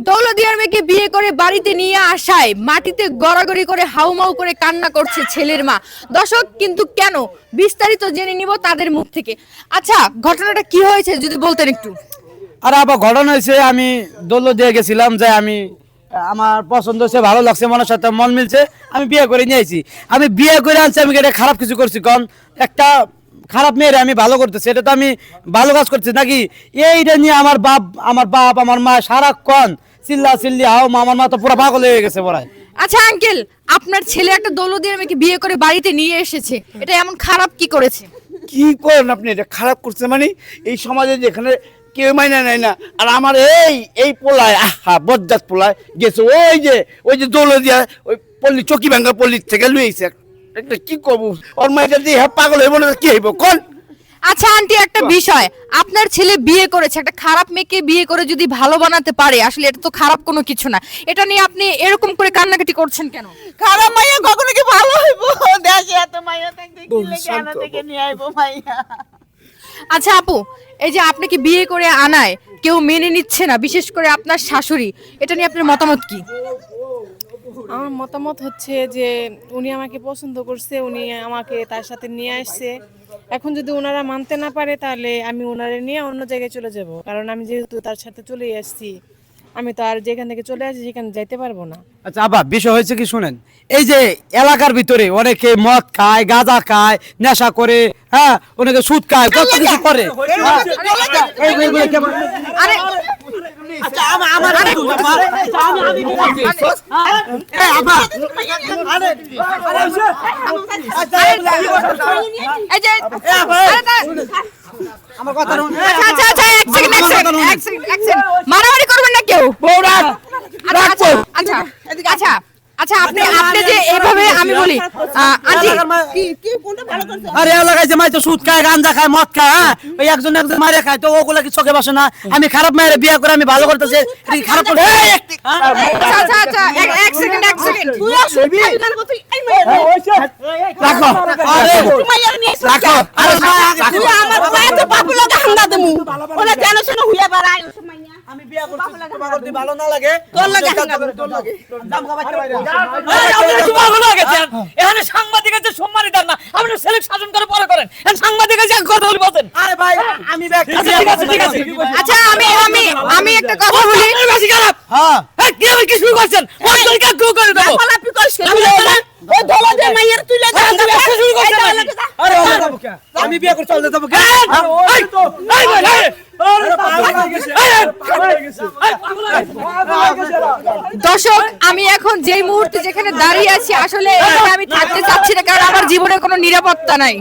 দৌলতদিয়ার মেয়েকে বিয়ে করে বাড়িতে নিয়ে আসায় মাটিতে গড়াগড়ি করে হাউমাউ করে কান্না করছে ছেলের মা। দর্শক কিন্তু কেন, বিস্তারিত জেনে নিব তাদের মুখ থেকে। আচ্ছা, ঘটনাটা কি হয়েছে যদি বলতেন একটু। আর আবার ঘটনা হয়েছে, আমি দৌলতদিয়া গেছিলাম, যে আমি আমার পছন্দ হয়েছে, ভালো লাগছে, মনের সাথে মন মিলছে, আমি বিয়ে করে নিয়ে আইছি। আমি বিয়ে করে আনছি, আমি এটা খারাপ কিছু করছি? কারণ একটা খারাপ মেয়েরে আমি ভালো করতেছি, এটা তো আমি ভালো কাজ করছি নাকি? এইটা নিয়ে আমার বাপ আমার মা সারাক্ষণ চিল্লা চিল্লি হাও মা, আমার মা তো পুরো পাগল হয়ে গেছে পড়ায়। আচ্ছা আঙ্কেল, আপনার ছেলে একটা দৌলতদিয়ার মেয়েকে বিয়ে করে বাড়িতে নিয়ে এসেছে, এটা এমন খারাপ কি করেছে? কি করেন আপনি? এটা খারাপ করছে মানে এই সমাজে যেখানে কেউ মাইনা নেয় না, আর আমার এই পোলায় আহা বজ্জাত পোলায় গেছে ওই যে দৌলতদিয়া ওই পল্লী চকি ভাঙ্গা পল্লীর থেকে লুয়েছে। এটা কি করবো? ওর মাইটা দিয়ে পাগল হইব না কি হইব কোন? আচ্ছা আন্টি, একটা বিষয়, আপনার ছেলে বিয়ে করেছে, একটা খারাপ মেয়েকে বিয়ে করে যদি ভালো বানাতে পারে, আসলে এটা তো খারাপ কোনো কিছু না। এটা নিয়ে আপনি এরকম করে কান্নাকাটি করছেন কেন? খারাপ মাইয়া কখনো কি ভালো হইব? দেশে এত মাইয়া থাকতে কি লেগে আনা থেকে নিয়ে আইবো মাইয়া? আচ্ছা আপু, এই যে আপনাকে বিয়ে করে আনায় কেউ মেনে নিচ্ছে না, বিশেষ করে আপনার শাশুড়ি, এটা নিয়ে আপনার মতামত কি? আমার মতামত হচ্ছে যে উনি আমাকে পছন্দ করছে, উনি আমাকে তার সাথে নিয়ে আসছে। এখন যদি ওনারা মানতে না পারে তাহলে আমি ওনারা নিয়ে অন্য জায়গায় চলে যাব, কারণ আমি যেহেতু তার সাথে চলে আসছি, আমি তো আর যেখান থেকে চলে আসছি সেখানে যাইতে পারবো না। আচ্ছা আবা, বিষয় হয়েছে কি শুনেন, এই যে এলাকার ভিতরে অনেকে মদ খায়, গাঁজা খায়, নেশা করে, হ্যাঁ, অনেকে সুদ খায়, কত কিছু করে। আরে এই যে আমার কথা আচ্ছা আচ্ছা, এক সেকেন্ড, মারামারি করবেন না কেউ। আচ্ছা আচ্ছা আচ্ছা আচ্ছা, আপনি যে এইভাবে, আমি বলি আন্টি, কি কোনটা ভালো করছে? আরে এলাকায় যে মাইতো সুদ খায়, গাঁজা খায়, মদ খায়, হ্যাঁ, ওই একজন মারে খায়, তো ওগুলা কি চোখে বসে না? আমি খারাপ মায়ের বিয়ে করে আমি ভালো করতেছি, এটা কি খারাপ করতে? আচ্ছা আচ্ছা আচ্ছা, এক সেকেন্ড তুই আসলে গান করছিস এই মাইয়া রাখো, আরে তুই মাইয়া নিয়ে এসেছিস। রাখো, আরে তুই আমার মায়ের বাপু লাগা হাঙ্গা দেমু ওলা জানো শোনো হুইয়া বাড়াই ওসব মাইয়া আমি বিয়ে করছি, তোমার যদি ভালো না লাগে তোর লাগা হাঙ্গা তোর লাগে দাম খাবাইতে পারে। এখানে সাংবাদিক আছে, সম্মানই দেন না। আপনি ছেলে শাসন করে পরে করেন, সাংবাদিক আছে কথা বলবেন। আরে ভাই, আমি ব্যক্তি ঠিক আছে। আচ্ছা আমি একটা কথা বলি। বেশি খারাপ। হ্যাঁ, কি আপনি কি শুরু করছেন? ওই দলকে গ্রো করে দেবো। পালাপি করছিস আমি বলবো না। ও ধলা দে মাইয়ার তুই লাগা হাঙ্গা ব্যবসা শুরু করছেন এই নাকি? লাগা আরে ওরে যাবো কে? আমি বিয়ে করে চলে যাবো কে? দর্শক, আমি এখন যেই মুহূর্তে যেখানে দাঁড়িয়ে আছি, আসলে এখানে আমি থাকতে চাচ্ছি না, কারণ আমার জীবনে কোনো নিরাপত্তা নাই।